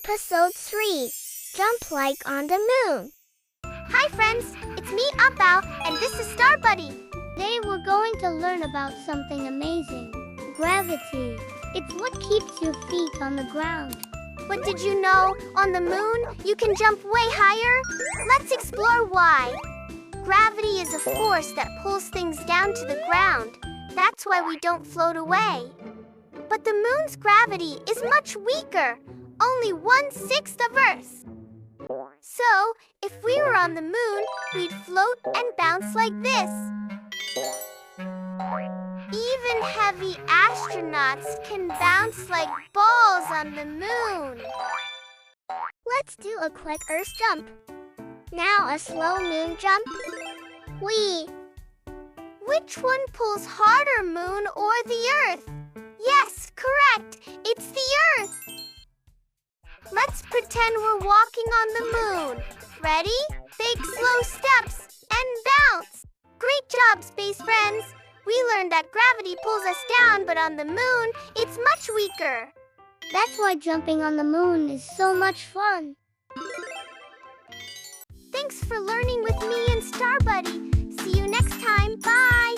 Episode 3, Jump Like on the Moon. Hi friends, it's me, Ah Bao, and this is Star Buddy. Today we're going to learn about something amazing. Gravity. It's what keeps your feet on the ground. But did you know, on the moon, you can jump way higher? Let's explore why. Gravity is a force that pulls things down to the ground. That's why we don't float away. But the moon's gravity is much weaker, only 1/6 of Earth's. So, if we were on the moon, we'd float and bounce like this. Even heavy astronauts can bounce like balls on the moon. Let's do a quick Earth jump. Now a slow moon jump. Whee! Which one pulls harder, moon or the Earth? Yes, correct. It's the Earth. Let's pretend we're walking on the moon. Ready? Take slow steps and bounce. Great job, space friends. We learned that gravity pulls us down, but on the moon, it's much weaker. That's why jumping on the moon is so much fun. Thanks for learning with me and Star Buddy. See you next time. Bye.